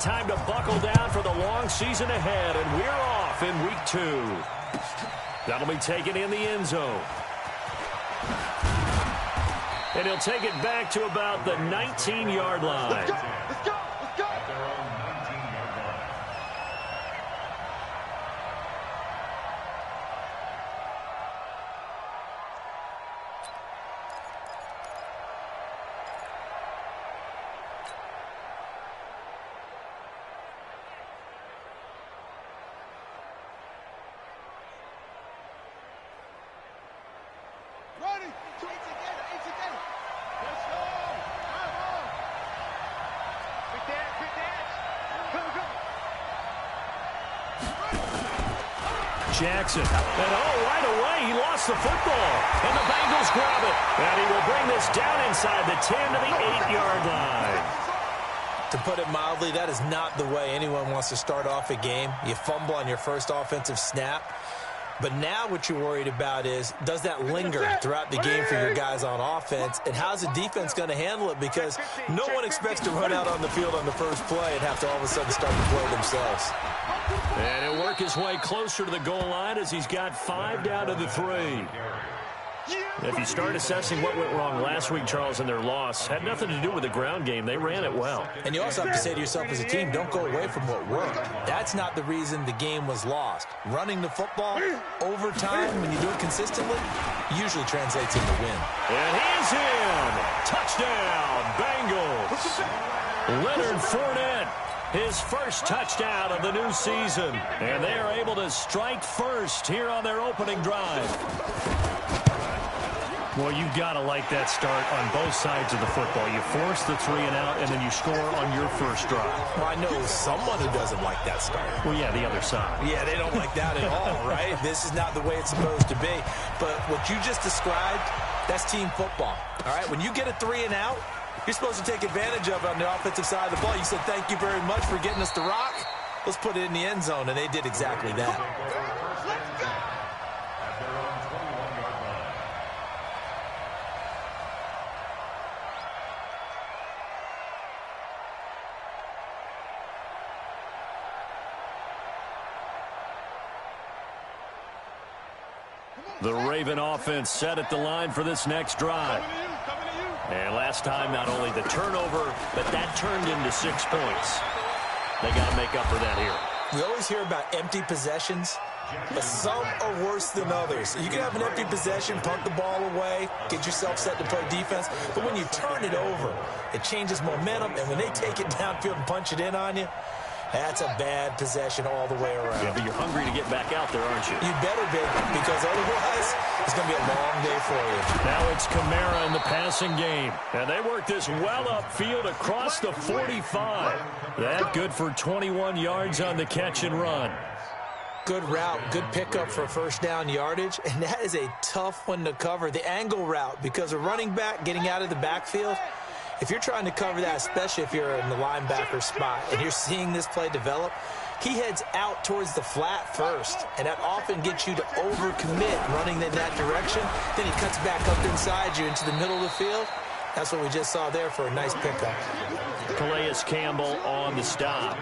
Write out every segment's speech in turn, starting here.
time to buckle down for the long season ahead, and we're off in week 2. That'll be taken in the end zone. And he'll take it back to about the 19-yard line. Let's go! Let's go! Let's go! At their own 19-yard line. Ready? Eight together. Let's go! Come on! Quick dance! Go, go! Jackson. And right away, he lost the football. And the Bengals grab it. And he will bring this down inside the 10 to the 8-yard line. To put it mildly, that is not the way anyone wants to start off a game. You fumble on your first offensive snap. But now what you're worried about is, does that linger throughout the game for your guys on offense? And how's the defense going to handle it? Because no one expects to run out on the field on the first play and have to all of a sudden start to play themselves. And he'll work his way closer to the goal line as he's got 5 down to the 3. If you start assessing what went wrong last week, Charles, in their loss, had nothing to do with the ground game. They ran it well. And you also have to say to yourself as a team, don't go away from what worked. That's not the reason the game was lost. Running the football over time, when you do it consistently, usually translates into win. And he's in. Touchdown, Bengals. Leonard Fournette, his first touchdown of the new season. And they are able to strike first here on their opening drive. Well, you've got to like that start on both sides of the football. You force the 3 and out, and then you score on your first drive. Well, I know someone who doesn't like that start. Well, yeah, the other side. Yeah, they don't like that at all, right? This is not the way it's supposed to be. But what you just described, that's team football, all right? When you get a 3 and out, you're supposed to take advantage of it on the offensive side of the ball. You said, thank you very much for getting us the rock. Let's put it in the end zone, and they did exactly that. The Raven offense set at the line for this next drive. And last time, not only the turnover, but that turned into 6 points. They got to make up for that here. We always hear about empty possessions, but some are worse than others. You can have an empty possession, punt the ball away, get yourself set to play defense, but when you turn it over, it changes momentum, and when they take it downfield and punch it in on you, that's a bad possession all the way around. Yeah, but you're hungry to get back out there, aren't you? You better be, because otherwise it's going to be a long day for you. Now it's Kamara in the passing game. And they work this well upfield across the 45. That good for 21 yards on the catch and run. Good route, good pickup for first down yardage, and that is a tough one to cover. The angle route, because a running back getting out of the backfield, if you're trying to cover that, especially if you're in the linebacker spot and you're seeing this play develop, he heads out towards the flat first, and that often gets you to overcommit running in that direction. Then he cuts back up inside you into the middle of the field. That's what we just saw there for a nice pickup. Calais Campbell on the stop.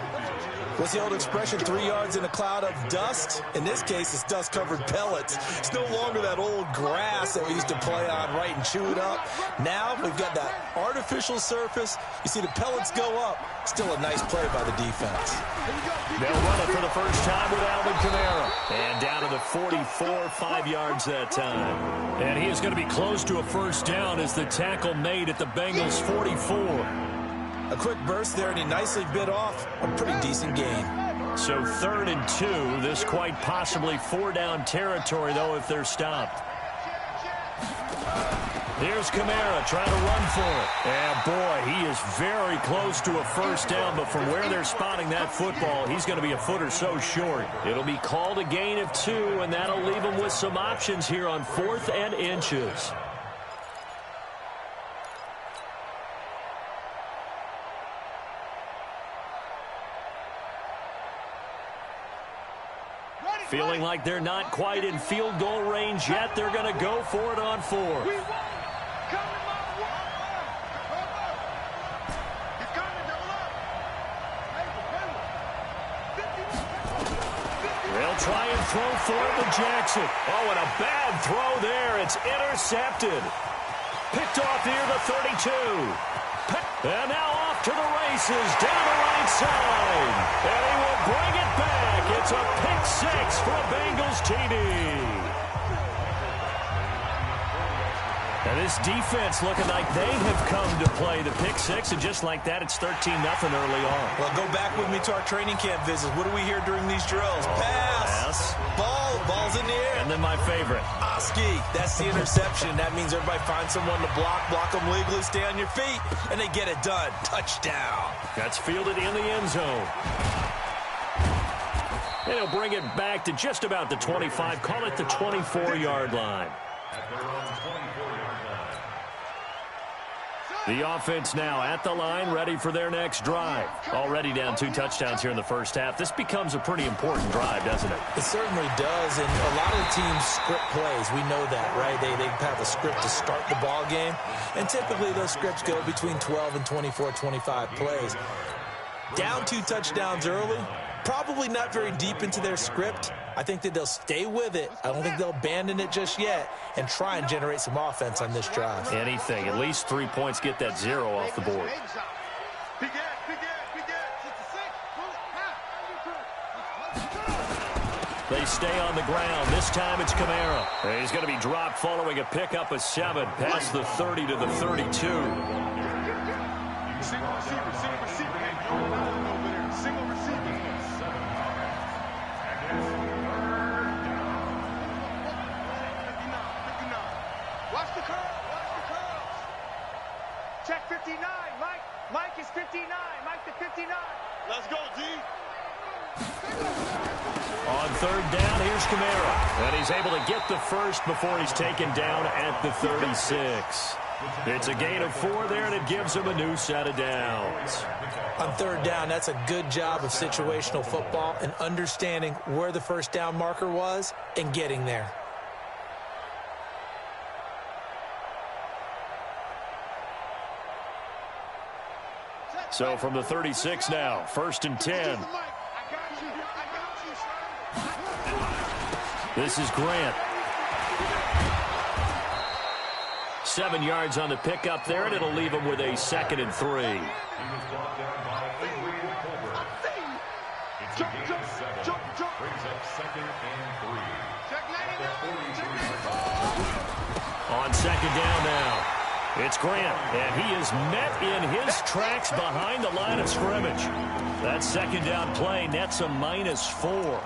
What's the old expression, 3 yards in a cloud of dust? In this case, it's dust-covered pellets. It's no longer that old grass that we used to play on, right, and chew it up. Now we've got that artificial surface. You see the pellets go up. Still a nice play by the defense. They'll run it for the first time with Alvin Kamara. And down to the 44, 5 yards that time. And he is going to be close to a first down as the tackle made at the Bengals' 44. A quick burst there, and he nicely bit off a pretty decent gain. So 3rd and 2. This quite possibly 4-down territory, though, if they're stopped. Here's Kamara trying to run for it. And, boy, he is very close to a first down, but from where they're spotting that football, he's going to be a foot or so short. It'll be called a gain of 2, and that'll leave him with some options here on 4th and inches. Feeling like they're not quite in field goal range yet. They're going to go for it on 4th. They'll try and throw for it with Jackson. Oh, and a bad throw there. It's intercepted. Picked off near the 32. And now off to the races down the right side. And he will bring it back. It's a pick six for a Bengals TD. And this defense looking like they have come to play the pick six, and just like that, it's 13-0 early on. Well, go back with me to our training camp visits. What do we hear during these drills? Pass. Ball's in the air. And then my favorite. Oski. That's the interception. That means everybody finds someone to block them legally, stay on your feet, and they get it done. Touchdown. That's fielded in the end zone. And he'll bring it back to just about the 25. Call it the 24-yard line. The offense now at the line, ready for their next drive. Already down 2 touchdowns here in the first half. This becomes a pretty important drive, doesn't it? It certainly does, and a lot of the teams script plays. We know that, right? They have a script to start the ball game, and typically those scripts go between 12 and 24, 25 plays. Down 2 touchdowns early, probably not very deep into their script. I think that they'll stay with it. I don't think they'll abandon it just yet and try and generate some offense on this drive. Anything. At least 3 points, get that 0 off the board. They stay on the ground. This time it's Kamara. He's going to be dropped following a pickup of 7 past the 30 to the 32. Single receiver. Single receiver. Watch the curls. Check 59. Mike is 59. Mike to 59. Let's go, D. On third down, here's Kamara. And he's able to get the first before he's taken down at the 36. It's a gain of 4 there, and it gives him a new set of downs. On third down, that's a good job of situational football and understanding where the first down marker was and getting there. So from the 36 now, 1st and 10. This is Grant. 7 yards on the pickup there, and it'll leave him with a 2nd and 3. On 2nd down now, it's Grant, and he is met in his tracks behind the line of scrimmage. That 2nd down play nets a -4.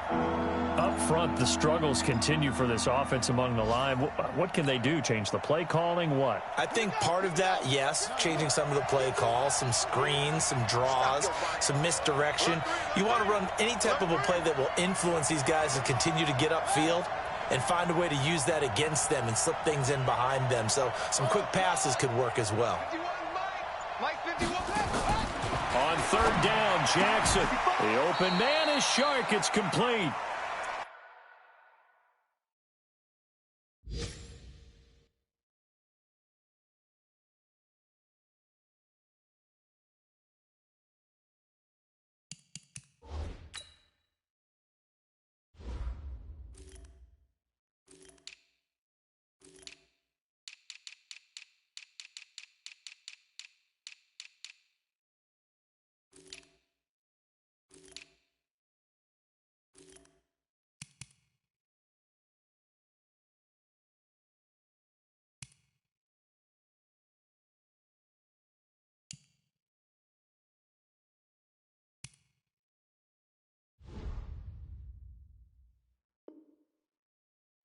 Up front, the struggles continue for this offense among the line. What can they do? Change the play calling? What? I think part of that, yes, changing some of the play calls, some screens, some draws, some misdirection. You want to run any type of a play that will influence these guys to continue to get upfield and find a way to use that against them and slip things in behind them. So some quick passes could work as well. On third down, Jackson. The open man is Shark. It's complete.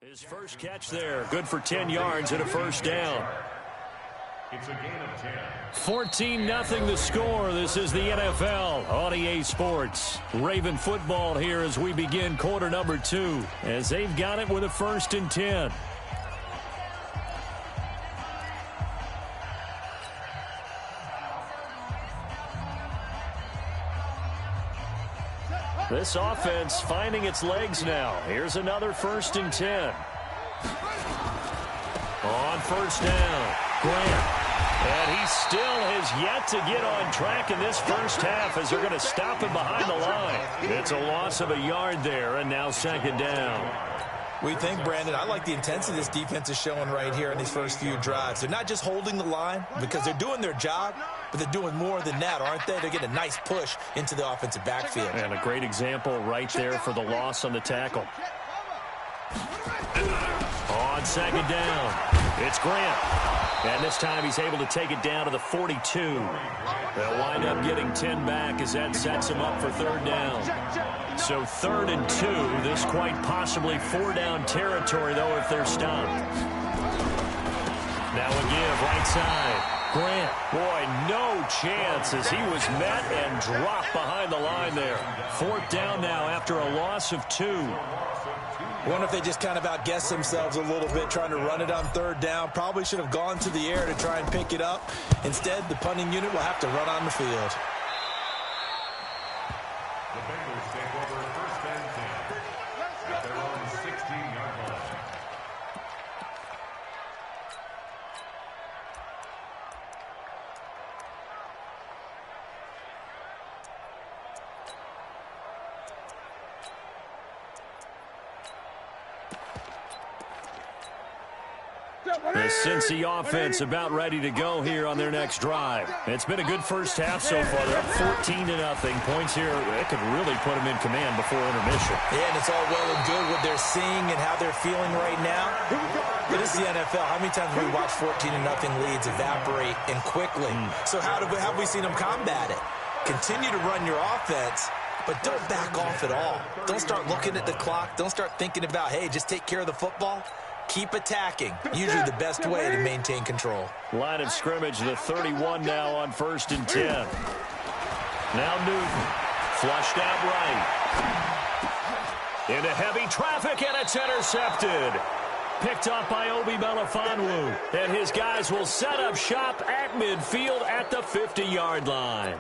His first catch there, good for 10 yards and a first down. It's a gain of 10. 14-0 the score. This is the NFL on EA Sports. Raven football here as we begin quarter number 2, as they've got it with a 1st and 10. This offense finding its legs now. Here's another 1st and 10. On 1st down, Grant. And he still has yet to get on track in this first half as they're going to stop him behind the line. It's a loss of a yard there, and now second down. We think, Brandon, I like the intensity this defense is showing right here in these first few drives. They're not just holding the line because they're doing their job, but they're doing more than that, aren't they? They're getting a nice push into the offensive backfield. And a great example right there for the loss on the tackle. On second down, it's Grant. And this time he's able to take it down to the 42. They'll wind up getting 10 back as that sets him up for third down. So 3rd and 2, this quite possibly 4-down territory, though, if they're stopped. Now a give right side. Grant, boy, no chance as he was met and dropped behind the line there. 4th down now after a loss of 2. I wonder if they just kind of outguessed themselves a little bit trying to run it on 3rd down. Probably should have gone to the air to try and pick it up. Instead, the punting unit will have to run on the field. The Bengals take over 1st and 10 at their own 16-yard line. The Cincy offense about ready to go here on their next drive. It's been a good first half so far. They're up 14-0. Points here, it could really put them in command before intermission. Yeah, and it's all well and good what they're seeing and how they're feeling right now. But this is the NFL. How many times have we watched 14-0 leads evaporate and quickly? So how have we seen them combat it? Continue to run your offense, but don't back off at all. Don't start looking at the clock. Don't start thinking about, hey, just take care of the football. Keep attacking. Usually the best way to maintain control. Line of scrimmage, the 31 now on 1st and 10. Now Newton, flushed out right. Into heavy traffic, and it's intercepted. Picked up by Obi Melifonwu. And his guys will set up shop at midfield at the 50-yard line.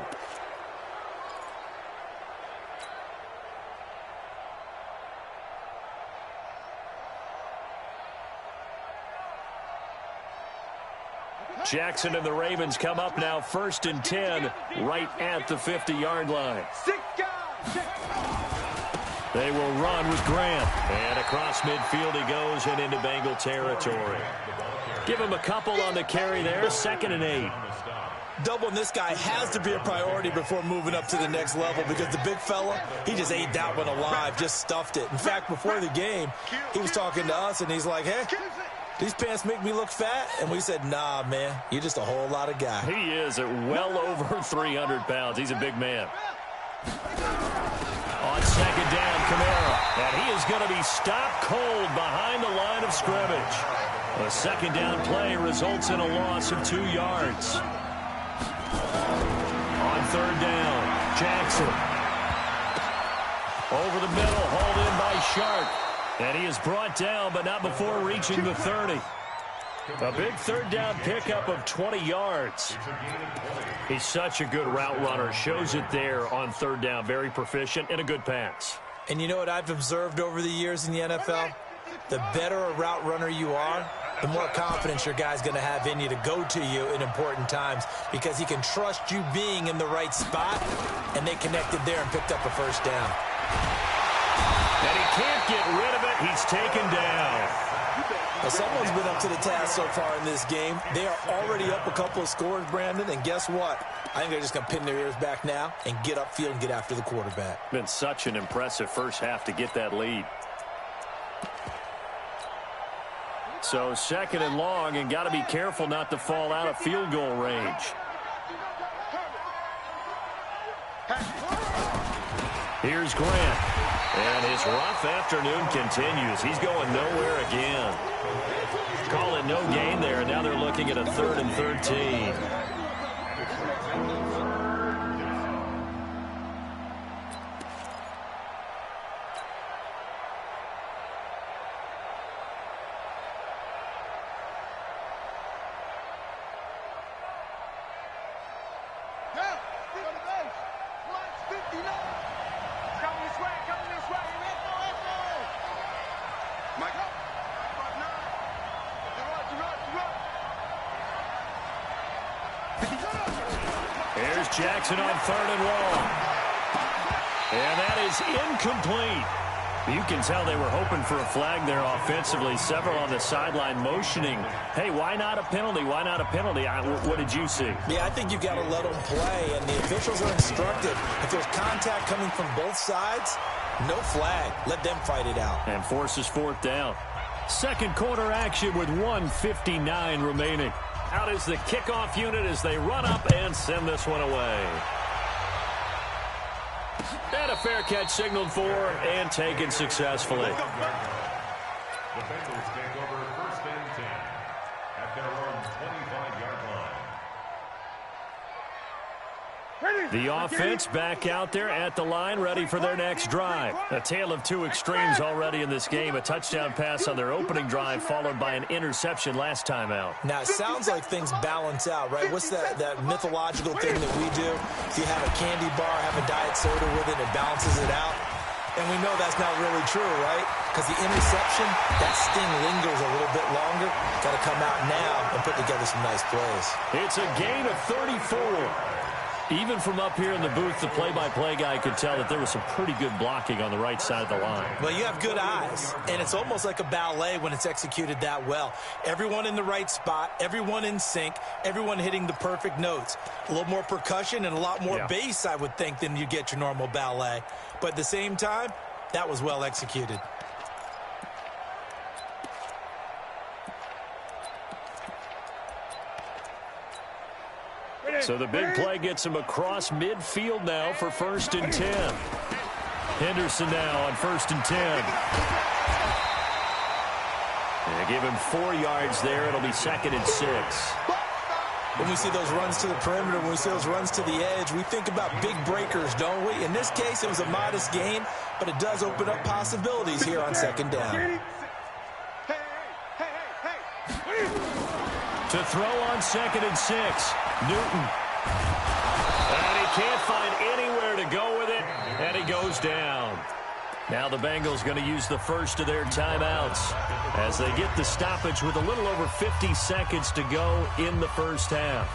Jackson and the Ravens come up now 1st and 10 right at the 50-yard line. They will run with Grant. And across midfield he goes and into Bengal territory. Give him a couple on the carry there. 2nd and 8. Doubling this guy has to be a priority before moving up to the next level because the big fella, he just ate that one alive, just stuffed it. In fact, before the game, he was talking to us and he's like, hey, these pants make me look fat? And we said, nah, man, you're just a whole lot of guy. He is at well over 300 pounds. He's a big man. On 2nd down, Kamara. And he is going to be stopped cold behind the line of scrimmage. A 2nd down play results in a loss of 2 yards. On 3rd down, Jackson. Over the middle, hauled in by Sharp. And he is brought down, but not before reaching the 30. A big 3rd down pickup of 20 yards. He's such a good route runner. Shows it there on 3rd down. Very proficient and a good pass. And you know what I've observed over the years in the NFL? The better a route runner you are, the more confidence your guy's going to have in you to go to you in important times because he can trust you being in the right spot, and they connected there and picked up a 1st down. And he can't get rid of it. He's taken down. Now, someone's been up to the task so far in this game. They are already up a couple of scores, Brandon, and guess what? I think they're just going to pin their ears back now and get upfield and get after the quarterback. Been such an impressive first half to get that lead. So 2nd and long, and got to be careful not to fall out of field goal range. Here's Grant. And his rough afternoon continues. He's going nowhere again. Call it no gain there, and now they're looking at a 3rd and 13. Here's Jackson on 3rd and long. And that is incomplete. You can tell they were hoping for a flag there offensively. Several on the sideline motioning, hey, why not a penalty? Why not a penalty? What did you see? Yeah, I think you've got to let them play, and the officials are instructed. If there's contact coming from both sides, no flag. Let them fight it out. And forces 4th down. Second quarter action with 1:59 remaining. Out is the kickoff unit as they run up and send this one away. And a fair catch signaled for and taken successfully. The Bengals take over 1st and 10 at their own 25-yard line. The offense back out there at the line, ready for their next drive. A tale of two extremes already in this game. A touchdown pass on their opening drive, followed by an interception last time out. Now, it sounds like things balance out, right? What's that mythological thing that we do? If you have a candy bar, have a diet soda with it, it balances it out. And we know that's not really true, right? Because the interception, that sting lingers a little bit longer. Got to come out now and put together some nice plays. It's a gain of 34. Even from up here in the booth, the play-by-play guy could tell that there was some pretty good blocking on the right side of the line. Well, you have good eyes, and it's almost like a ballet when it's executed that well. Everyone in the right spot, everyone in sync, everyone hitting the perfect notes. A little more percussion and a lot more bass, I would think, than you get your normal ballet. But at the same time, that was well executed. So the big play gets him across midfield now for 1st and 10. Henderson now on 1st and 10. They give him 4 yards there. It'll be 2nd and 6. When we see those runs to the perimeter, when we see those runs to the edge, we think about big breakers, don't we? In this case, it was a modest gain, but it does open up possibilities here on 2nd down. To throw on 2nd and 6. Newton. And he can't find anywhere to go with it, and he goes down. Now the Bengals going to use the first of their timeouts as they get the stoppage with a little over 50 seconds to go in the first half.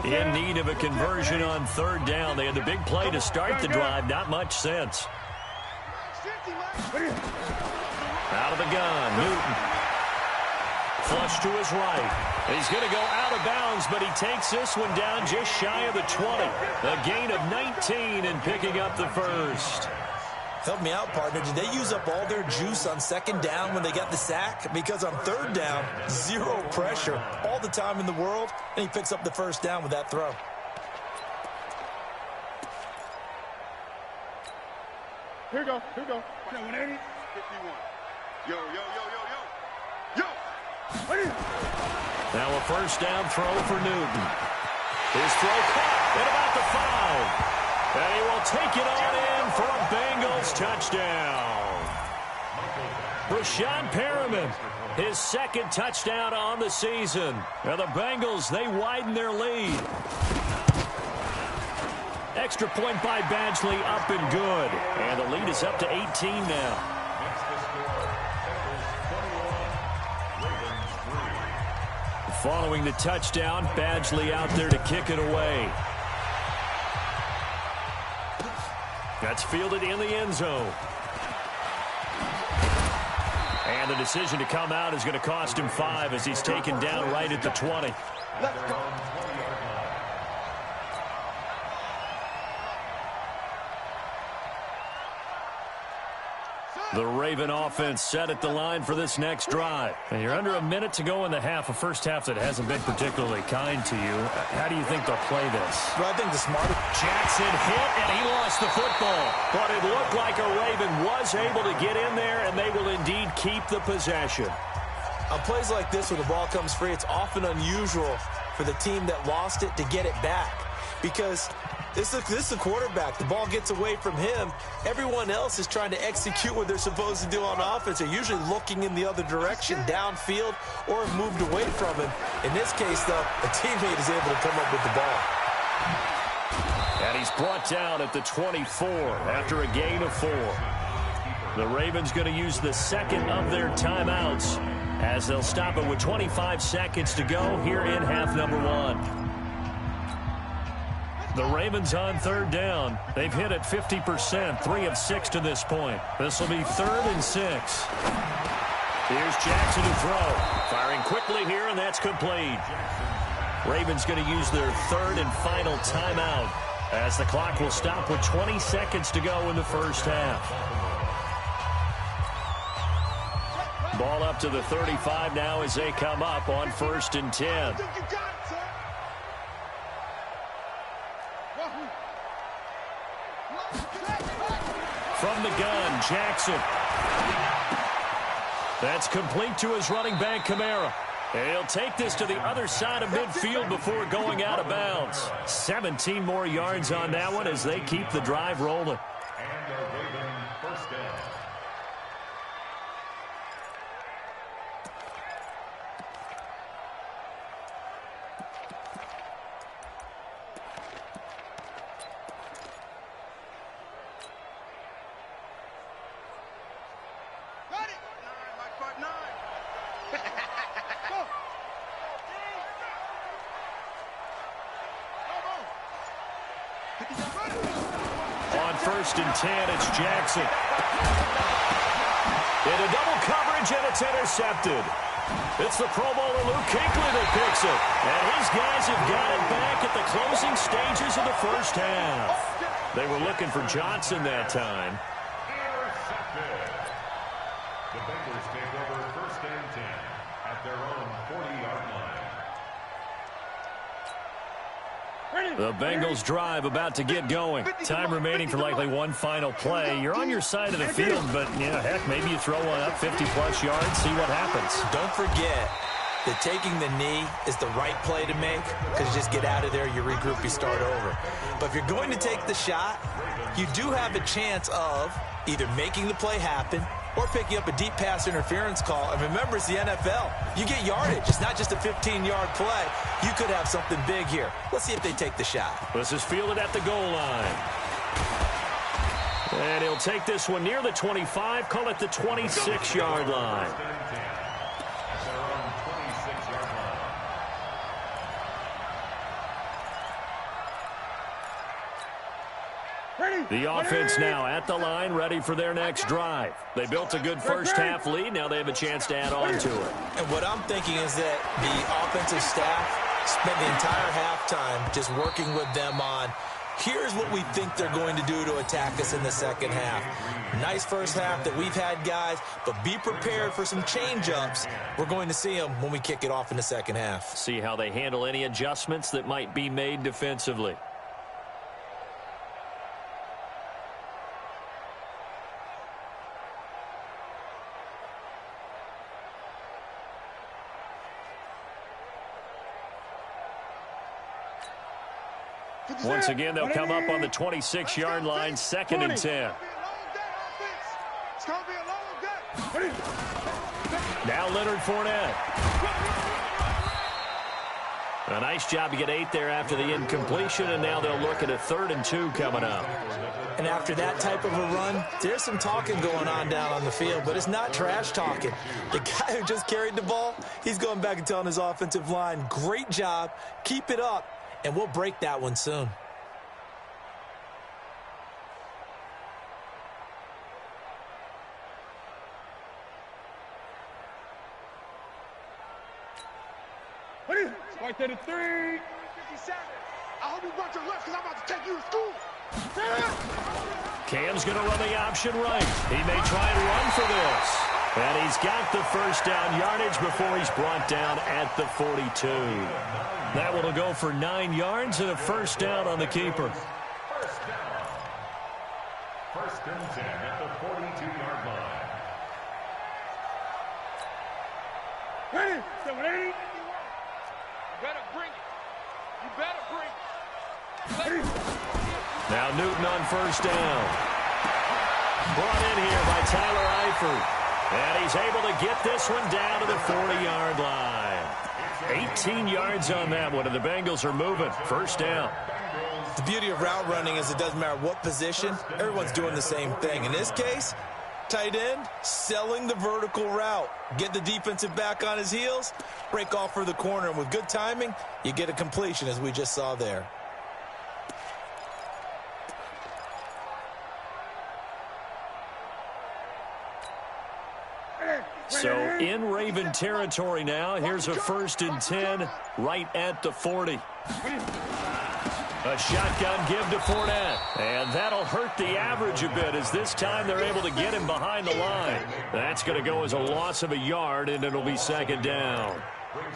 In need of a conversion on 3rd down. They had the big play to start the drive. Not much sense. Out of the gun, Newton. Flush to his right. He's going to go out of bounds, but he takes this one down just shy of the 20. A gain of 19 and picking up the first. Help me out, partner. Did they use up all their juice on 2nd down when they got the sack? Because on 3rd down, zero pressure, all the time in the world, and he picks up the 1st down with that throw. Here we go. 180. 51. Yo. Now a 1st down throw for Newton. His throw caught at about the 5. And he will take it on in for a Bengals touchdown. Brashad Perriman, his 2nd touchdown on the season. Now the Bengals, they widen their lead. Extra point by Badgley, up and good. And the lead is up to 18 now. Following the touchdown, Badgley out there to kick it away. That's fielded in the end zone. And the decision to come out is going to cost him 5 as he's taken down right at the 20. Let's go. The Raven offense set at the line for this next drive. And you're under a minute to go in the half, a first half that hasn't been particularly kind to you. How do you think they'll play this? Well, I think the smarter... Jackson hit, and he lost the football. But it looked like a Raven was able to get in there, and they will indeed keep the possession. On plays like this where the ball comes free, it's often unusual for the team that lost it to get it back. Because This is a quarterback. The ball gets away from him. Everyone else is trying to execute what they're supposed to do on offense. They're usually looking in the other direction, downfield, or have moved away from him. In this case, though, a teammate is able to come up with the ball. And he's brought down at the 24 after a gain of 4. The Ravens going to use the second of their timeouts as they'll stop it with 25 seconds to go here in half number 1. The Ravens on third down. They've hit at 50%, 3 of 6 to this point. This will be 3rd and 6. Here's Jackson to throw. Firing quickly here, and that's complete. Ravens going to use their 3rd and final timeout as the clock will stop with 20 seconds to go in the first half. Ball up to the 35 now as they come up on 1st and 10. From the gun, Jackson. That's complete to his running back, Kamara. He'll take this to the other side of midfield before going out of bounds. 17 more yards on that one as they keep the drive rolling. And a Raven first down. On 1st and 10, it's Jackson. Into double coverage, and it's intercepted. It's the Pro Bowler Luke Kuechly that picks it. And his guys have got it back at the closing stages of the first half. They were looking for Johnson that time. Intercepted. The Bengals take over 1st and 10 at their own 40-yard line. The Bengals drive about to get going. Time remaining for likely one final play. You're on your side of the field, but, yeah, heck, maybe you throw one up 50-plus yards, see what happens. Don't forget that taking the knee is the right play to make because you just get out of there, you regroup, you start over. But if you're going to take the shot, you do have a chance of either making the play happen or picking up a deep pass interference call. And remember, it's the NFL. You get yardage. It's not just a 15-yard play. You could have something big here. Let's see if they take the shot. This is fielded at the goal line. And he'll take this one near the 25, call it the 26-yard line. The offense now at the line, ready for their next drive. They built a good first half lead. Now they have a chance to add on to it. And what I'm thinking is that the offensive staff spent the entire halftime just working with them on, here's what we think they're going to do to attack us in the second half. Nice first half that we've had, guys, but be prepared for some change-ups. We're going to see them when we kick it off in the second half. See how they handle any adjustments that might be made defensively. Once again, they'll come up on the 26-yard line, 2nd and 10. Now Leonard Fournette. A nice job to get 8 there after the incompletion, and now they'll look at a 3rd and 2 coming up. And after that type of a run, there's some talking going on down on the field, but it's not trash talking. The guy who just carried the ball, he's going back and telling his offensive line, great job, keep it up. And we'll break that one soon. Right there to 3. 57. I hope you brought your left because I'm about to take you to school. Cam's going to run the option right. He may try and run for this. And he's got the first down yardage before he's brought down at the 42. That one will go for 9 yards and a first down on the keeper. First down. 1st and 10 at the 42-yard line. Ready? 780. You better bring it. You better bring it. Now Newton on first down. Brought in here by Tyler Eifert. And he's able to get this one down to the 40-yard line. 18 yards on that one, and the Bengals are moving. First down. The beauty of route running is it doesn't matter what position. Everyone's doing the same thing. In this case, tight end, selling the vertical route. Get the defensive back on his heels, break off for the corner, and with good timing, you get a completion, as we just saw there. So in Raven territory now. Here's a 1st and 10 right at the 40. A shotgun give to Fournette. And that'll hurt the average a bit, as this time they're able to get him behind the line. That's going to go as a loss of a yard, and it'll be 2nd down.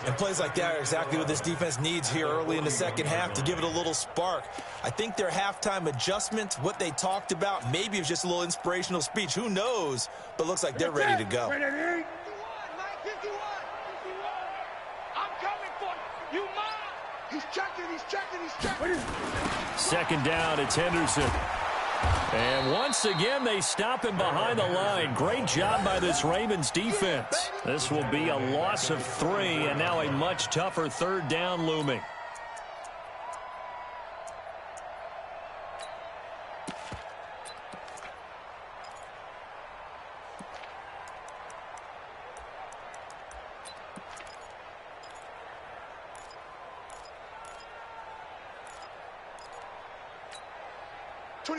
And plays like that are exactly what this defense needs here early in the second half to give it a little spark. I think their halftime adjustments, what they talked about, maybe it was just a little inspirational speech. Who knows? But looks like they're ready to go. 51, Mike, 51. I'm coming for you. You mine. He's checking. 2nd down, it's Henderson. And once again, they stop him behind the line. Great job by this Ravens defense. This will be a loss of 3, and now a much tougher 3rd down looming.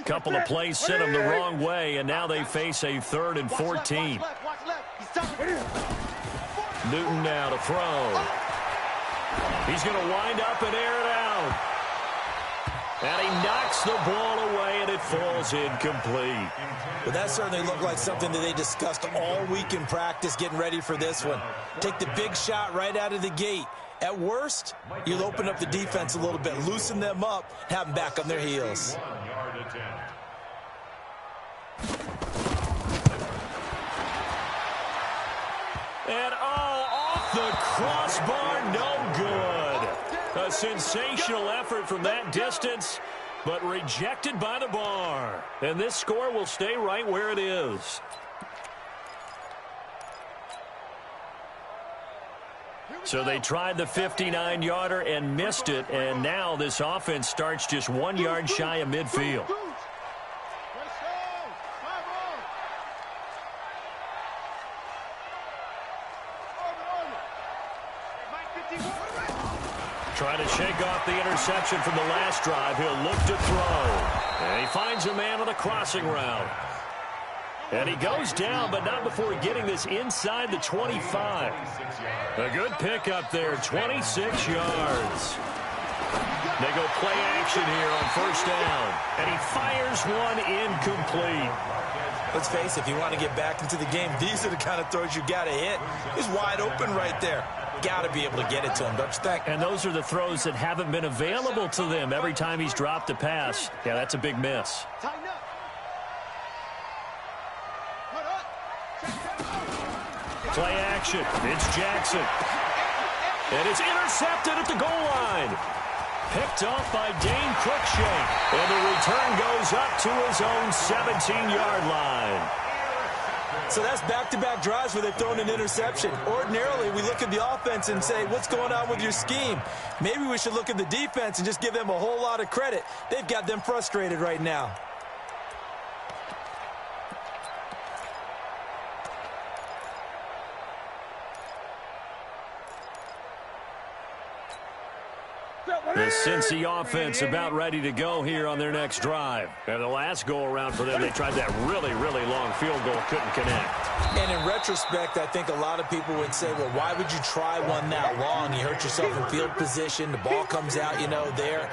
Couple of plays sent them the wrong way, and now they face a 3rd and 14. Newton now to throw. He's going to wind up and air it out. And he knocks the ball away, and it falls incomplete. But that certainly looked like something that they discussed all week in practice getting ready for this one. Take the big shot right out of the gate. At worst, you'll open up the defense a little bit, loosen them up, have them back on their heels. And off the crossbar, no good. A sensational effort from that distance, but rejected by the bar. And this score will stay right where it is. So they tried the 59-yarder and missed it, and now this offense starts just 1 yard shy of midfield. Trying to shake off the interception from the last drive. He'll look to throw. And he finds a man on a crossing route. And he goes down, but not before getting this inside the 25. A good pickup there, 26 yards. They go play action here on 1st down. And he fires one incomplete. Let's face it, if you want to get back into the game, these are the kind of throws you got to hit. He's wide open right there. Got to be able to get it to him, don't you think? And those are the throws that haven't been available to them every time he's dropped a pass. Yeah, that's a big miss. Play action. It's Jackson. And it's intercepted at the goal line. Picked off by Dane Cruikshank. And the return goes up to his own 17-yard line. So that's back-to-back drives where they've thrown an interception. Ordinarily, we look at the offense and say, what's going on with your scheme? Maybe we should look at the defense and just give them a whole lot of credit. They've got them frustrated right now. The Cincy offense about ready to go here on their next drive. And the last go-around for them, they tried that really, really long field goal, couldn't connect. And in retrospect, I think a lot of people would say, well, why would you try one that long? You hurt yourself in field position. The ball comes out, there.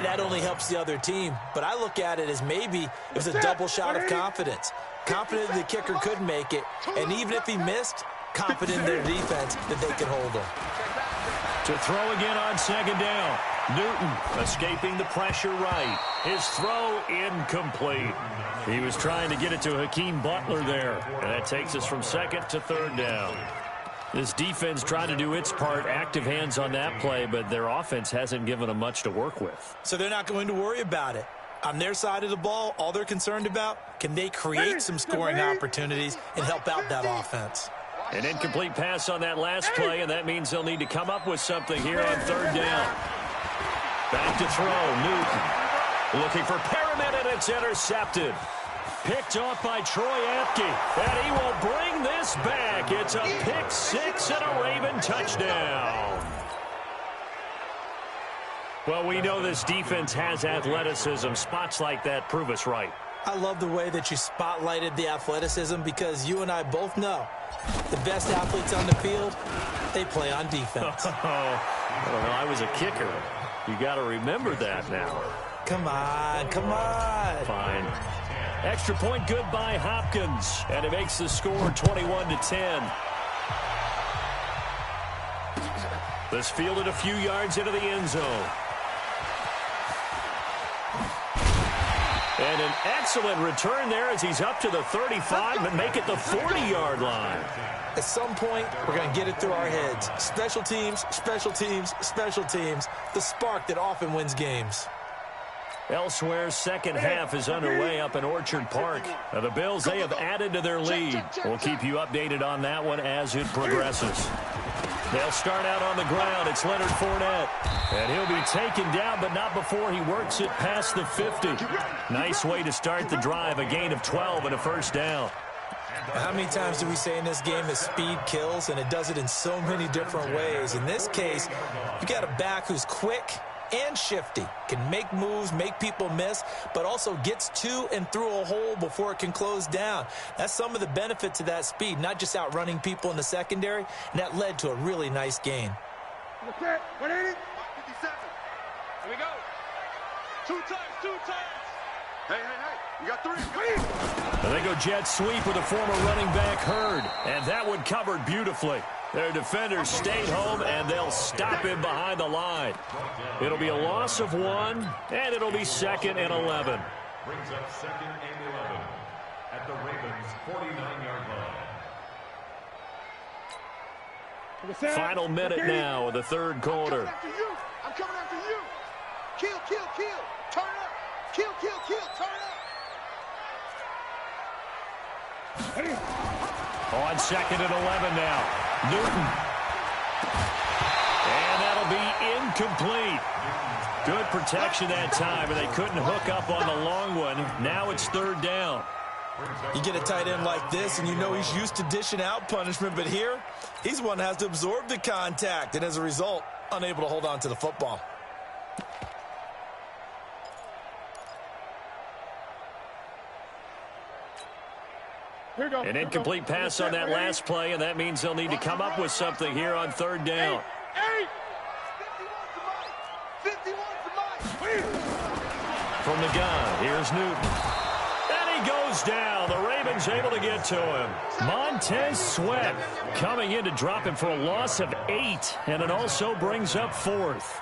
That only helps the other team. But I look at it as maybe it was a double shot of confidence. Confident the kicker could make it. And even if he missed, confident in their defense that they could hold him. To throw again on 2nd down. Newton escaping the pressure right. His throw incomplete. He was trying to get it to Hakeem Butler there. And that takes us from 2nd to 3rd down. This defense trying to do its part, active hands on that play, but their offense hasn't given them much to work with. So they're not going to worry about it. On their side of the ball, all they're concerned about, can they create some scoring opportunities and help out that offense? An incomplete pass on that last play, and that means they'll need to come up with something here on third down. Back to throw, Newton. Looking for Perriman, and it's intercepted. Picked off by Troy Apke, and he will bring this back. It's a pick six and a Raven touchdown. Well, we know this defense has athleticism. Spots like that prove us right. I love the way that you spotlighted the athleticism because you and I both know the best athletes on the field, they play on defense. I don't know. I was a kicker. You got to remember that now. Come on, come on. Fine. Extra point good by Hopkins, and it makes the score 21-10. This fielded a few yards into the end zone. And an excellent return there as he's up to the 35 and make it the 40-yard line. At some point, we're going to get it through our heads. Special teams, special teams, special teams. The spark that often wins games. Elsewhere, second half is underway up in Orchard Park. Now, the Bills, they have added to their lead. We'll keep you updated on that one as it progresses. They'll start out on the ground. It's Leonard Fournette. And he'll be taken down, but not before he works it past the 50. Nice way to start the drive. A gain of 12 and a first down. How many times do we say in this game that speed kills, and it does it in so many different ways? In this case, you got a back who's quick and shifty, can make moves, make people miss, but also gets to and through a hole before it can close down. That's some of the benefits of that speed, not just outrunning people in the secondary, and that led to a really nice gain. 180, 57. Here we go. Two times. Hey, you got three. And they go jet sweep with a former running back Hurd, and that one covered beautifully. Their defenders stayed home, and they'll stop him behind the line. It'll be a loss of 1, and it'll be 2nd and 11. Brings up 2nd and 11 at the Ravens' 49-yard line. Final minute now of the third quarter. I'm coming after you. Kill. Turn up. Kill. Turn up. On 2nd and 11 now. Newton. And that'll be incomplete. Good protection that time, and they couldn't hook up on the long one. Now it's third down. You get a tight end like this, and you know he's used to dishing out punishment, but here, he's one that has to absorb the contact, and as a result, unable to hold on to the football. An incomplete pass on that last play, and that means they'll need to come up with something here on third down. 51 to Mike. From the gun, here's Newton. And he goes down. The Ravens able to get to him. Montez Sweat coming in to drop him for a loss of 8, and it also brings up 4th.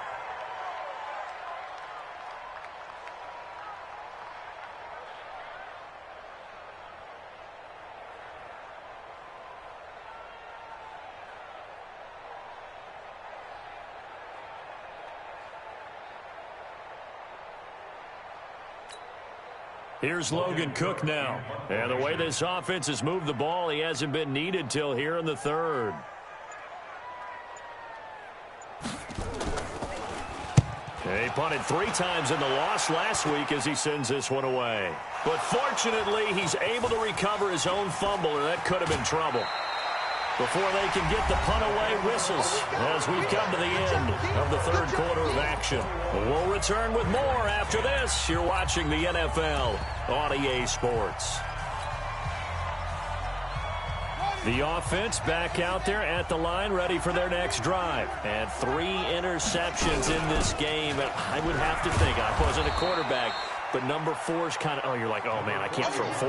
Here's Logan Cook now. And the way this offense has moved the ball, he hasn't been needed till here in the third. He punted 3 times in the loss last week as he sends this one away. But fortunately, he's able to recover his own fumble, or that could have been trouble. Before they can get the punt away, whistles as we come to the end of the third quarter of action. We'll return with more after this. You're watching the NFL on EA Sports. The offense back out there at the line, ready for their next drive. And 3 interceptions in this game. I would have to think, I wasn't a quarterback, but number 4 is kind of, you're like, oh, man, I can't throw 4.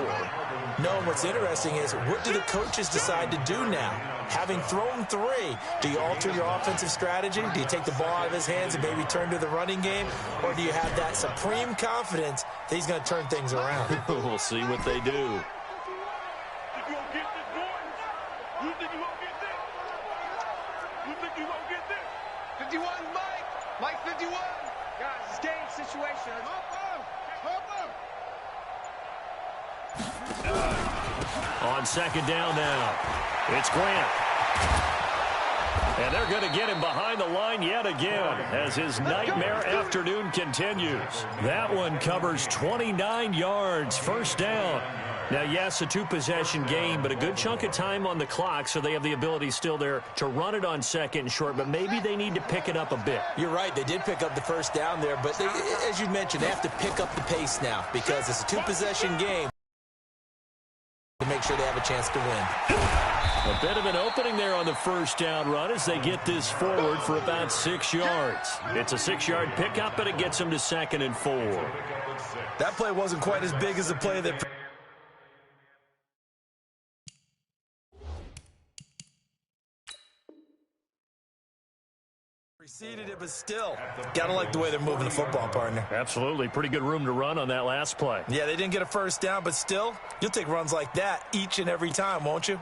No, what's interesting is, what do the coaches decide to do now? Having thrown 3, do you alter your offensive strategy? Do you take the ball out of his hands and maybe turn to the running game? Or do you have that supreme confidence that he's going to turn things around? We'll see what they do. You think you won't get this? You think you won't get this? 51 Mike. Mike 51. Guys, it's game situation. On second down now, it's Grant. And they're going to get him behind the line yet again as his nightmare afternoon continues. That one covers 29 yards, first down. Now, yes, a two-possession game, but a good chunk of time on the clock, so they have the ability still there to run it on second and short, but maybe they need to pick it up a bit. You're right. They did pick up the first down there, but they, as you mentioned, they have to pick up the pace now because it's a two-possession game to make sure they have a chance to win. A bit of an opening there on the first down run as they get this forward for about 6 yards. It's a 6-yard pickup, but it gets them to 2nd and 4. That play wasn't quite as big as the play that preceded it, but still, gotta like the way they're moving the football, partner. Absolutely. Pretty good room to run on that last play. Yeah, they didn't get a first down, but still, you'll take runs like that each and every time, won't you?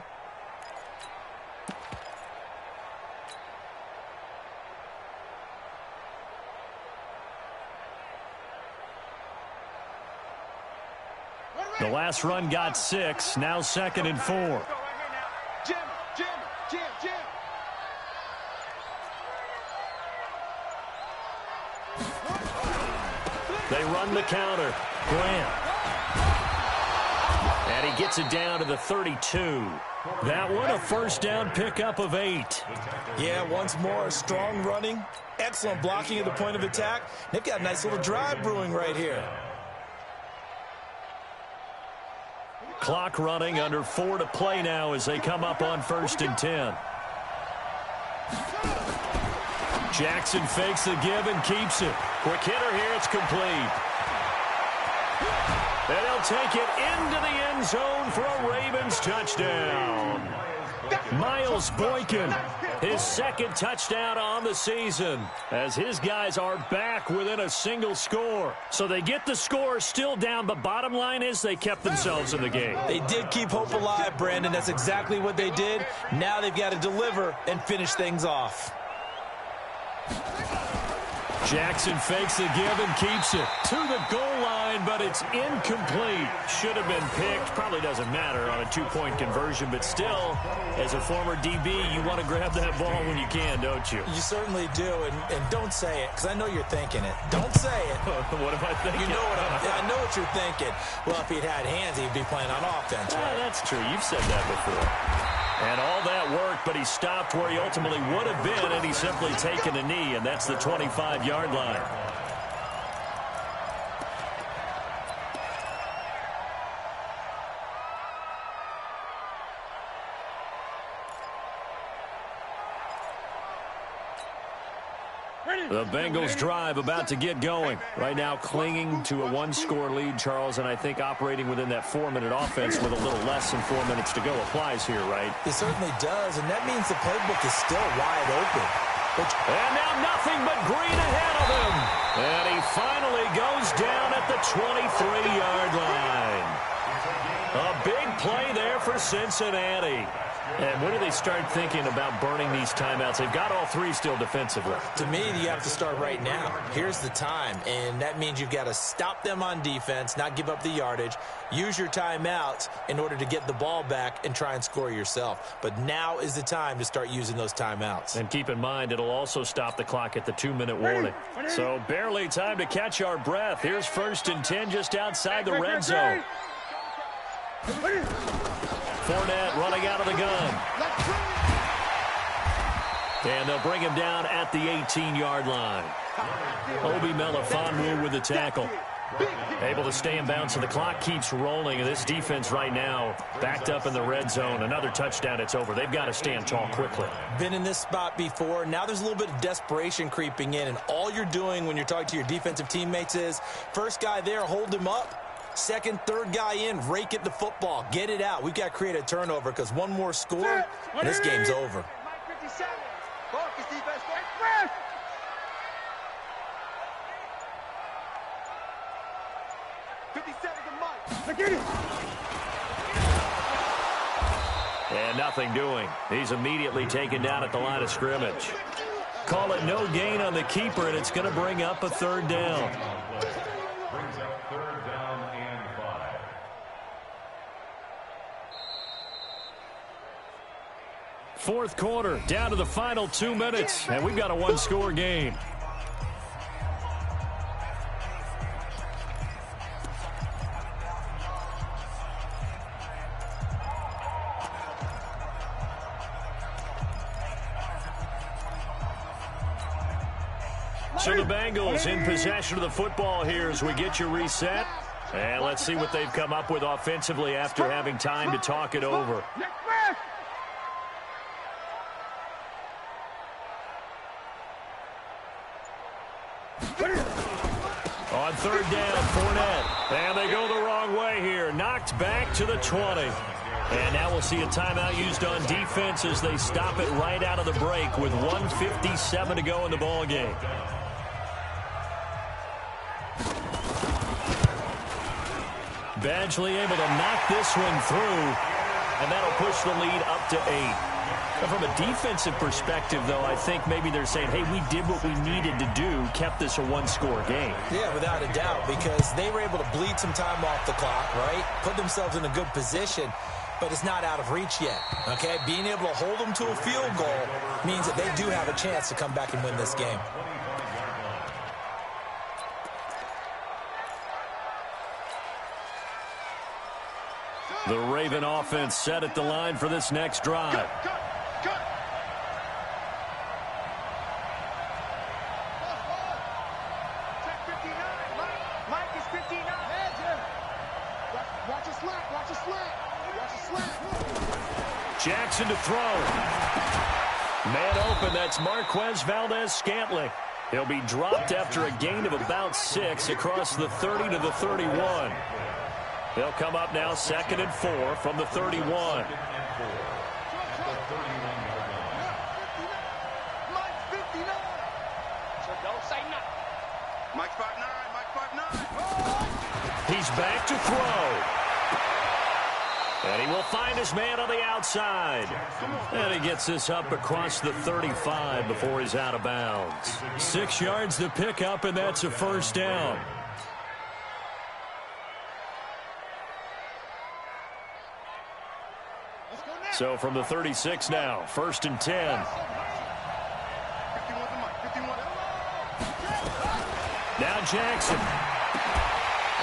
The last run got 6, now 2nd and 4. Jim. They run the counter. Grant. And he gets it down to the 32. That one a first down pickup of 8. Yeah, once more, strong running, excellent blocking at the point of attack. They've got a nice little drive brewing right here. Clock running, under 4 to play now as they come up on 1st and 10. Jackson fakes the give and keeps it. Quick hitter here, it's complete. And he'll take it into the end zone for a Ravens touchdown. Miles Boykin, his 2nd touchdown on the season, as his guys are back within a single score. So they get the score still down, but bottom line is they kept themselves in the game. They did keep hope alive, Brandon. That's exactly what they did. Now they've got to deliver and finish things off. Jackson fakes the give and keeps it to the goal line, but it's incomplete. Should have been picked. Probably doesn't matter on a 2-point conversion, but still, as a former DB, you want to grab that ball when you can, don't you? You certainly do, and don't say it, because I know you're thinking it. Don't say it. What am I thinking? You know I know what you're thinking. Well, if he'd had hands, he'd be playing on offense, right? That's true. You've said that before. And all that worked, but he stopped where he ultimately would have been, and he's simply taken a knee, and that's the 25-yard line. The Bengals drive about to get going. Right now clinging to a 1-score lead, Charles, and I think operating within that 4-minute offense with a little less than 4 minutes to go applies here, right? It certainly does, and that means the playbook is still wide open. And now nothing but green ahead of him. And he finally goes down at the 23-yard line. A big play there for Cincinnati. And when do they start thinking about burning these timeouts? They've got all 3 still defensively. To me, you have to start right now. Here's the time, and that means you've got to stop them on defense, not give up the yardage, use your timeouts in order to get the ball back and try and score yourself. But now is the time to start using those timeouts. And keep in mind, it'll also stop the clock at the 2-minute warning. So barely time to catch our breath. Here's 1st and 10 just outside the red zone. Fournette running out of the gun. And they'll bring him down at the 18-yard line. Obi Melifonwu with the tackle. Able to stay in bounds, so the clock keeps rolling. And this defense right now backed up in the red zone. Another touchdown, it's over. They've got to stand tall quickly. Been in this spot before. Now there's a little bit of desperation creeping in. And all you're doing when you're talking to your defensive teammates is, first guy there, hold him up. Second, third guy in, rake at the football. Get it out. We've got to create a turnover because one more score, and this game's over. Mike 57. Focus, defense. And nothing doing. He's immediately taken down at the line of scrimmage. Call it no gain on the keeper, and it's going to bring up a 3rd down. Brings up 3rd fourth quarter, down to the final 2 minutes, and we've got a one-score game. So the Bengals in possession of the football here as we get you reset. And let's see what they've come up with offensively after having time to talk it over. On third down, Fournette. And they go the wrong way here. Knocked back to the 20. And now we'll see a timeout used on defense as they stop it right out of the break with 1:57 to go in the ballgame. Badgley able to knock this one through, and that'll push the lead up to 8. But from a defensive perspective, though, I think maybe they're saying, hey, we did what we needed to do, kept this a one-score game. Yeah, without a doubt, because they were able to bleed some time off the clock, right? Put themselves in a good position, but it's not out of reach yet, okay? Being able to hold them to a field goal means that they do have a chance to come back and win this game. The Raven offense set at the line for this next drive. Cut. Check 59. Mike is 59. Watch a slant. Jackson to throw. Man open, that's Marquez Valdez-Scantling. He'll be dropped after a gain of about 6 across the 30 to the 31. They'll come up now 2nd and 4 from the 31. Mike 59. So don't say nothing. Mike 5'9". He's back to throw. And he will find his man on the outside. And he gets this up across the 35 before he's out of bounds. 6 yards to pick up, and that's a first down. So from the 36 now, 1st and 10. Now Jackson.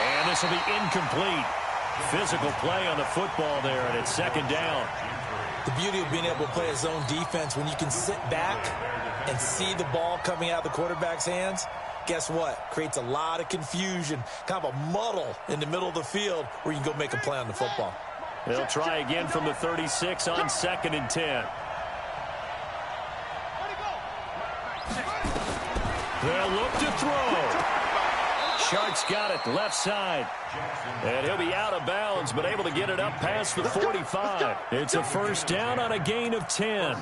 And this will be incomplete. Physical play on the football there, and it's 2nd down. The beauty of being able to play a zone defense when you can sit back and see the ball coming out of the quarterback's hands, guess what? Creates a lot of confusion, kind of a muddle in the middle of the field where you can go make a play on the football. They'll try again from the 36 on 2nd and 10. They'll look to throw. Sharks got it left side. And he'll be out of bounds, but able to get it up past the 45. It's a first down on a gain of 10.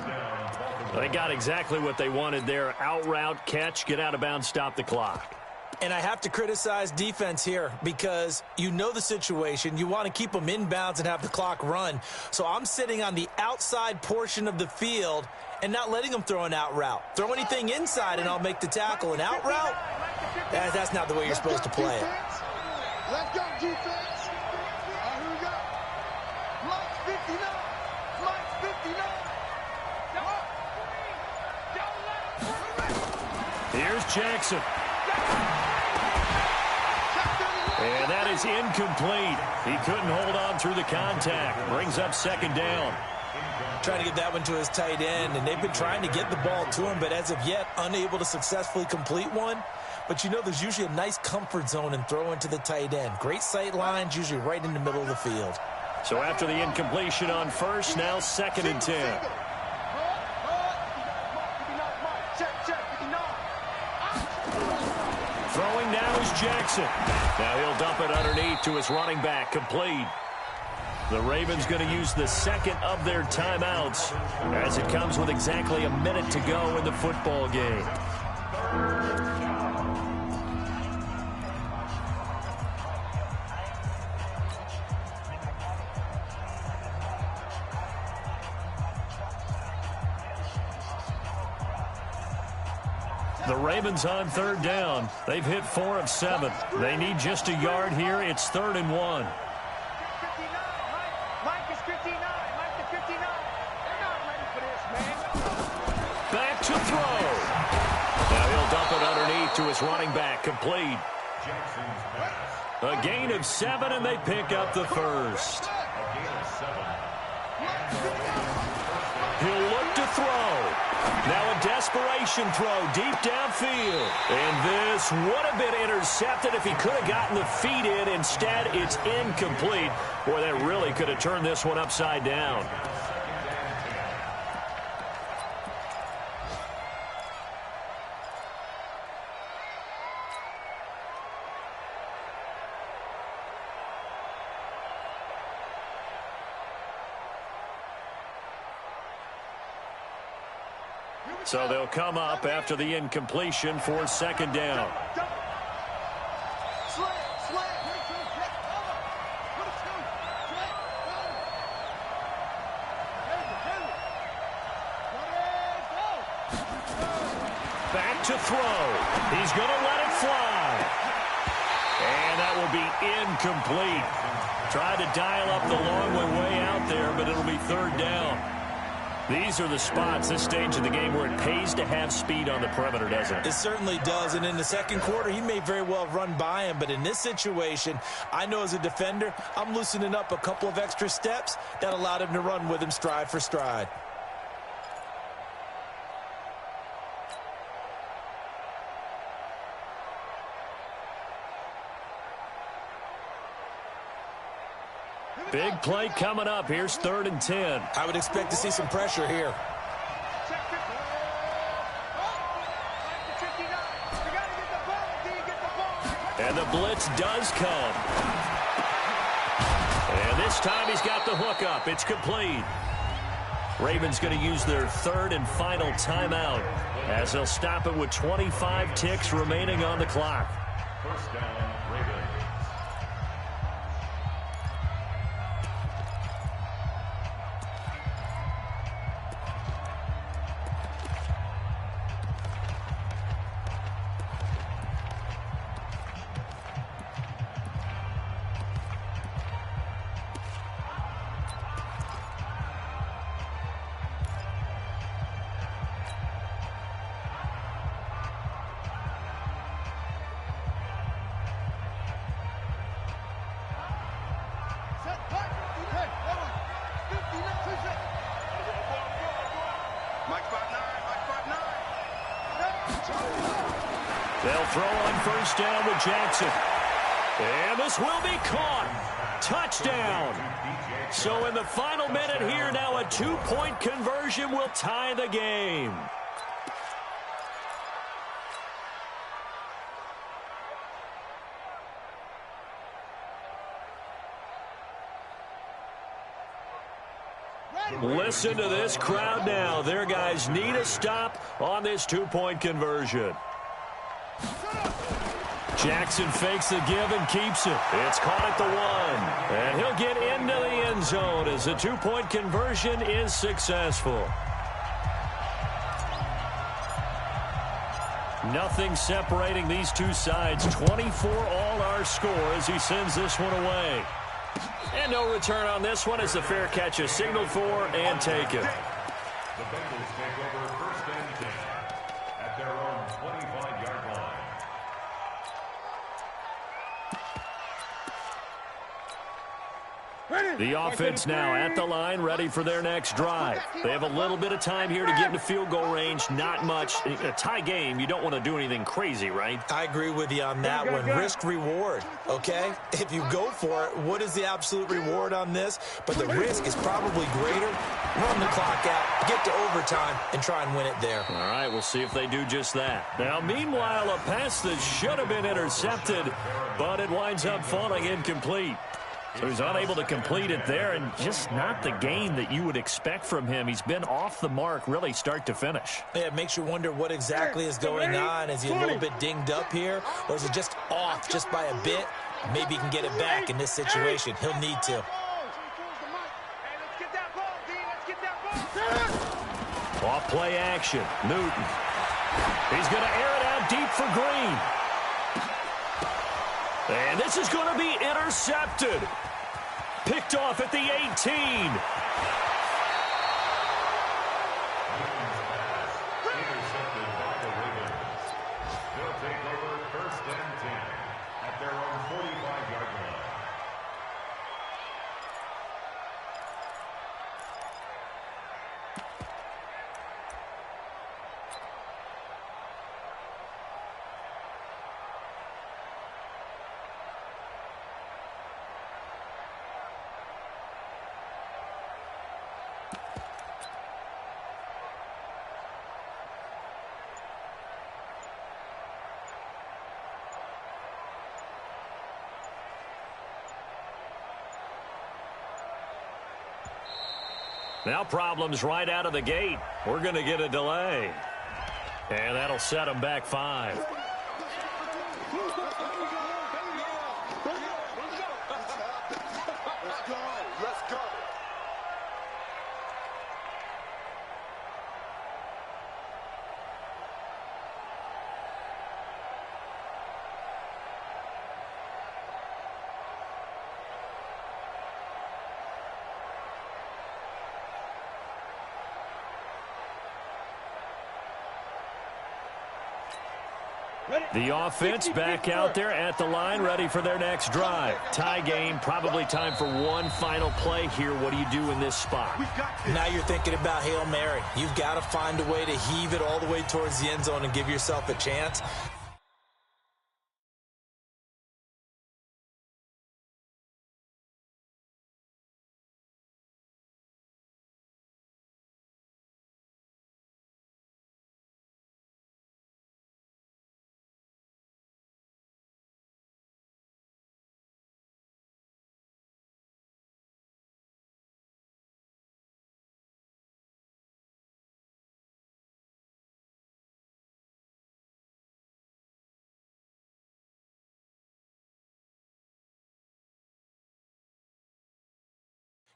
They got exactly what they wanted there. Out route, catch, get out of bounds, stop the clock. And I have to criticize defense here because you know the situation. You want to keep them inbounds and have the clock run. So I'm sitting on the outside portion of the field and not letting them throw an out route. Throw anything inside and I'll make the tackle. An out route, that's not the way you're supposed to play it. Let's go, defense. Here we go. Mike 59. Mike 59. Here's Jackson. And that is incomplete. He couldn't hold on through the contact. Brings up 2nd down. Trying to get that one to his tight end, and they've been trying to get the ball to him, but as of yet, unable to successfully complete one. But you know there's usually a nice comfort zone in throwing to the tight end. Great sight lines, usually right in the middle of the field. So after the incompletion on 1st, now 2nd and 10. Throwing now is Jackson. Now he'll dump it underneath to his running back, complete. The Ravens going to use the 2nd of their timeouts as it comes with exactly a minute to go in the football game. The Ravens on 3rd down. They've hit 4 of 7. They need just a yard here. It's 3rd and 1. Mike is 59. Mike is 59. They're not ready for this. Back to throw. Now he'll dump it underneath to his running back, complete. A gain of 7, and they pick up the first. He'll look to throw. Now a desperation throw deep downfield. And this would have been intercepted if he could have gotten the feet in. Instead, it's incomplete. Boy, that really could have turned this one upside down. So they'll come up after the incompletion for second down. Back to throw. He's going to let it fly. And that will be incomplete. Tried to dial up the long way out there, but it'll be third down. These are the spots, this stage of the game, where it pays to have speed on the perimeter, doesn't it? It certainly does, and in the second quarter, he may very well run by him, but in this situation, I know as a defender, I'm loosening up a couple of extra steps that allowed him to run with him stride for stride. Big play coming up. Here's 3rd and 10. I would expect to see some pressure here. And the blitz does come. And this time he's got the hook up. It's complete. Ravens going to use their 3rd and final timeout as they'll stop it with 25 ticks remaining on the clock. First down, Ravens. They'll throw on first down with Jackson. And this will be caught. Touchdown. So in the final minute here, now a 2-point conversion will tie the game. Listen to this crowd now. Their guys need a stop on this 2-point conversion. Jackson fakes the give and keeps it. It's caught at the 1. And he'll get into the end zone as the 2-point conversion is successful. Nothing separating these two sides. 24 all our score as he sends this one away. And no return on this one as the fair catch is signaled for and taken. The Bengals take over first and 10 at their own 25-yard line. The offense now at the line, ready for their next drive. They have a little bit of time here to get into field goal range. Not much. A tie game, you don't want to do anything crazy, right? I agree with you on that one. Risk-reward, okay? If you go for it, what is the absolute reward on this? But the risk is probably greater. Run the clock out, get to overtime, and try and win it there. All right, we'll see if they do just that. Now, meanwhile, a pass that should have been intercepted, but it winds up falling incomplete. So he's unable to complete it there, and just not the game that you would expect from him. He's been off the mark really start to finish. Yeah, it makes you wonder what exactly is going on. Is he a little bit dinged up here, or is it just off just by a bit? Maybe he can get it back in this situation. He'll need to. Off play action. Newton. He's going to air it out deep for Green. And this is going to be intercepted. Picked off at the 18. Now problems right out of the gate. We're going to get a delay. And that'll set them back 5. Let's go. The offense back out there at the line, ready for their next drive. Tie game, probably time for one final play here. What do you do in this spot? Now you're thinking about Hail Mary. You've got to find a way to heave it all the way towards the end zone and give yourself a chance.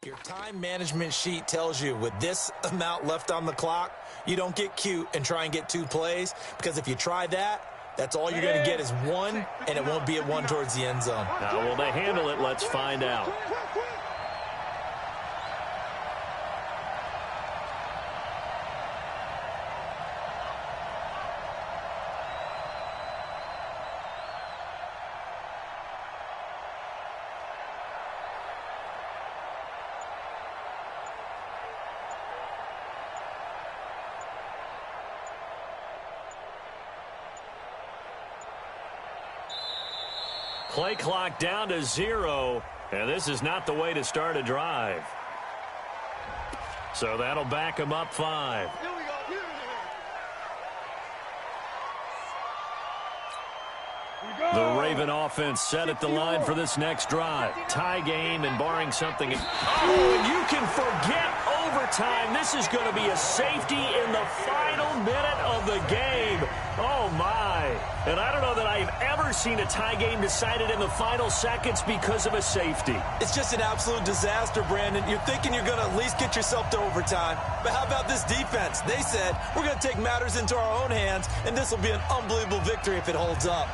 Your time management sheet tells you with this amount left on the clock, you don't get cute and try and get 2 plays, because if you try that, that's all you're going to get is 1, and it won't be a 1 towards the end zone. How will they handle it? Let's find out. Play clock down to 0, and this is not the way to start a drive. So that'll back them up 5. The Raven offense set at the line for this next drive. Tie game and barring something. Oh, and you can forget overtime. This is going to be a safety in the final minute of the game. Oh, my. And I don't know that I've ever seen a tie game decided in the final seconds because of a safety. It's just an absolute disaster, Brandon. You're thinking you're going to at least get yourself to overtime. But how about this defense? They said, we're going to take matters into our own hands, and this will be an unbelievable victory if it holds up.